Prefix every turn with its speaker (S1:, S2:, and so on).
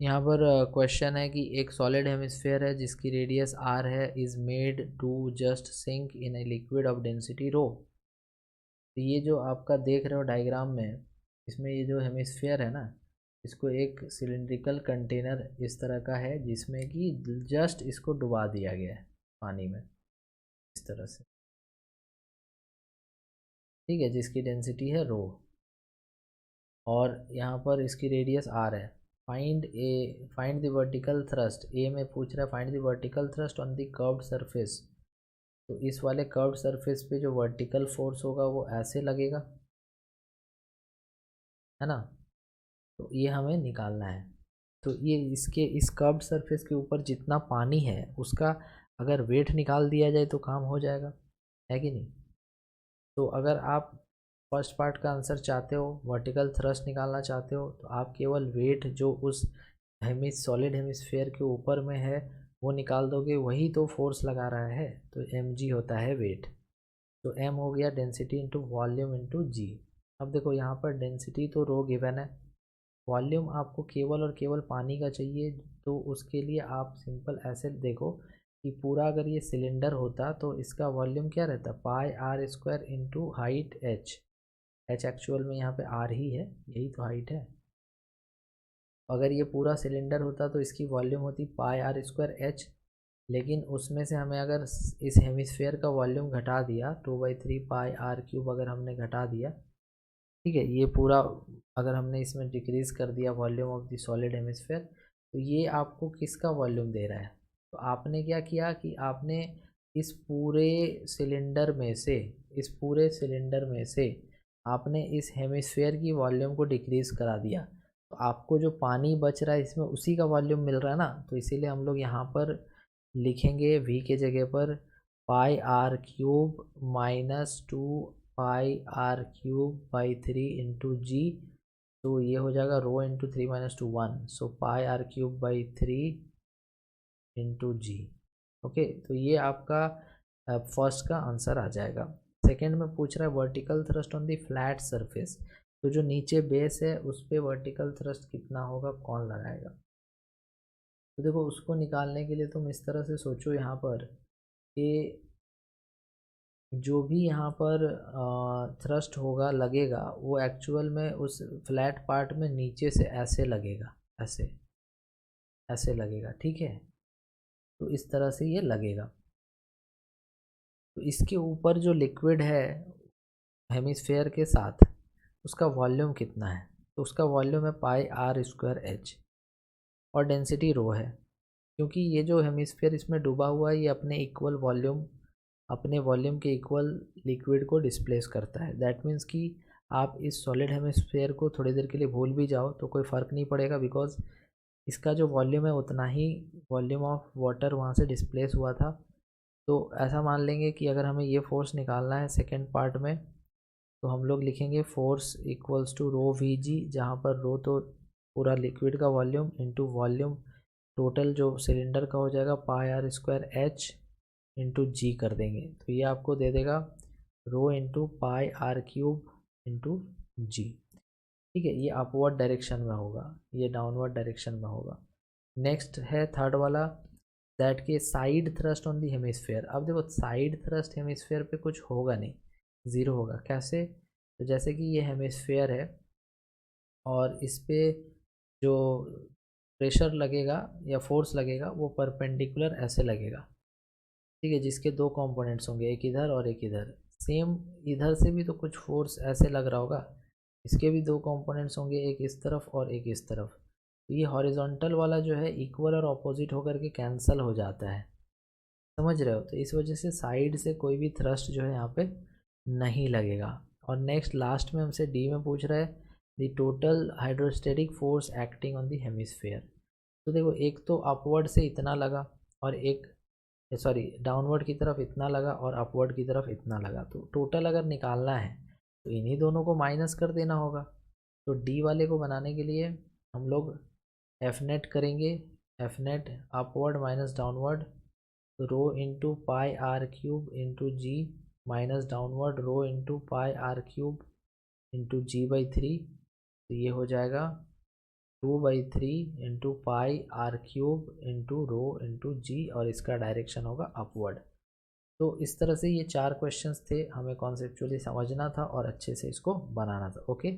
S1: यहाँ पर क्वेश्चन है कि एक सॉलिड हेमिस्फेयर है जिसकी रेडियस आर है, is made to just sink in a liquid of density rho. तो ये जो आपका देख रहे हो डायग्राम में, इसमें ये जो हेमिस्फेयर है ना, इसको एक सिलिंड्रिकल कंटेनर इस तरह का है जिसमें कि जस्ट इसको डुबा दिया गया है पानी में इस तरह से, ठीक है, जिसकी डेंसिटी है रो, और यहाँ पर इसकी रेडियस आर है। फाइंड द वर्टिकल थ्रस्ट, ए में पूछ रहा है find the vertical thrust on the curved surface. तो इस वाले कर्व्ड सरफेस पे जो वर्टिकल फोर्स होगा वो ऐसे लगेगा, है ना। तो ये हमें निकालना है। तो ये इसके इस कर्व्ड सरफेस के ऊपर जितना पानी है उसका अगर वेट निकाल दिया जाए तो काम हो जाएगा, है कि नहीं। तो अगर आप फर्स्ट पार्ट का आंसर चाहते हो, वर्टिकल थ्रस्ट निकालना चाहते हो, तो आप केवल वेट जो उस सॉलिड हेमिस्फेयर के ऊपर में है वो निकाल दोगे, वही तो फोर्स लगा रहा है, तो mg होता है वेट। तो m हो गया डेंसिटी इंटू वॉल्यूम इंटू जी। अब देखो यहाँ पर डेंसिटी तो रो गिवन है, वॉल्यूम आपको केवल और केवल पानी का चाहिए, तो उसके लिए आप सिंपल ऐसे देखो कि पूरा अगर ये सिलेंडर होता तो इसका वॉल्यूम क्या रहता, pi r square into height h. H actual में यहाँ पे आर ही है, यही तो हाइट है। अगर ये पूरा सिलेंडर होता तो इसकी वॉल्यूम होती पाई आर स्क्वायर एच, लेकिन उसमें से हमें अगर इस हेमिस्फेयर का वॉल्यूम घटा दिया 2/3 पाई आर क्यूब अगर हमने घटा दिया, ठीक है, ये पूरा अगर हमने इसमें डिक्रीज़ कर दिया volume of the solid hemisphere, तो ये आपको किसका वॉल्यूम दे रहा है। तो आपने क्या किया कि आपने इस पूरे सिलेंडर में से इस पूरे सिलेंडर में से आपने इस हेमिस्फेयर की वॉल्यूम को डिक्रीज़ करा दिया, तो आपको जो पानी बच रहा है इसमें उसी का वॉल्यूम मिल रहा है ना। तो इसीलिए हम लोग यहाँ पर लिखेंगे v के जगह पर pi r cube -2 pi r cube by 3 into g. तो ये हो जाएगा rho into 3 - 2 1, so pi r cube by 3 into g. Okay, तो ये आपका फर्स्ट का आंसर आ जाएगा। सेकेंड में पूछ रहा है vertical thrust on the flat surface, तो जो नीचे बेस है उस पर वर्टिकल थ्रस्ट कितना होगा, कौन लगाएगा। तो देखो उसको निकालने के लिए तुम इस तरह से सोचो यहाँ पर कि जो भी यहाँ पर थ्रस्ट होगा लगेगा वो एक्चुअल में उस फ्लैट पार्ट में नीचे से ऐसे लगेगा, ऐसे ऐसे लगेगा, ठीक है। तो इस तरह से ये लगेगा। तो इसके ऊपर जो लिक्विड है हेमिस्फेयर के साथ उसका वॉल्यूम कितना है, तो उसका वॉल्यूम है पाई आर स्क्वायर एच, और डेंसिटी रो है। क्योंकि ये जो हेमिस्फेयर इसमें डूबा हुआ है ये अपने वॉल्यूम के इक्वल लिक्विड को डिस्प्लेस करता है। दैट मीन्स कि आप इस सॉलिड हेमिस्फेयर को थोड़ी देर के लिए भूल भी जाओ तो कोई फ़र्क नहीं पड़ेगा, बिकॉज इसका जो वॉल्यूम है उतना ही वॉल्यूम ऑफ वाटर वहाँ से डिस्प्लेस हुआ था। तो ऐसा मान लेंगे कि अगर हमें ये फोर्स निकालना है सेकेंड पार्ट में, तो हम लोग लिखेंगे force equals to rho v g, जहाँ पर रो तो पूरा लिक्विड का वॉल्यूम इंटू वॉल्यूम टोटल जो सिलेंडर का हो जाएगा pi r square h into g कर देंगे। तो ये आपको दे देगा rho into pi r cube into g, ठीक है। ये अपवर्ड डायरेक्शन में होगा, ये डाउनवर्ड डायरेक्शन में होगा। नेक्स्ट है थर्ड वाला, दैट के side thrust on the hemisphere. अब देखो साइड थ्रस्ट हेमिस्फेयर पे कुछ होगा नहीं, ज़ीरो होगा। कैसे, तो जैसे कि ये हेमिस्फेयर है और इस पे जो प्रेशर लगेगा या फोर्स लगेगा वो परपेंडिकुलर ऐसे लगेगा, ठीक है, जिसके दो कंपोनेंट्स होंगे, एक इधर और एक इधर। सेम इधर से भी तो कुछ फोर्स ऐसे लग रहा होगा, इसके भी दो कंपोनेंट्स होंगे, एक इस तरफ और एक इस तरफ। तो ये हॉरिजॉन्टल वाला जो है इक्वल और ऑपोजिट होकर के कैंसिल हो जाता है, समझ रहे हो। तो इस वजह से साइड से कोई भी थ्रस्ट जो है यहाँ पे नहीं लगेगा। और नेक्स्ट लास्ट में हमसे डी में पूछ रहा है the total hydrostatic force acting on the hemisphere. तो देखो एक तो अपवर्ड से इतना लगा और एक सॉरी डाउनवर्ड की तरफ इतना लगा और अपवर्ड की तरफ इतना लगा, तो टोटल अगर निकालना है तो इन्हीं दोनों को माइनस कर देना होगा। तो डी वाले को बनाने के लिए हम लोग एफ नेट करेंगे, F net upward minus downward, rho into pi r cube into g minus downward rho into pi r cube into g by 3। तो ये हो जाएगा 2/3 into pi r cube into rho into g, और इसका direction होगा upward. तो इस तरह से ये 4 क्वेश्चंस थे, हमें कॉन्सेप्चुअली समझना था और अच्छे से इसको बनाना था। ओके।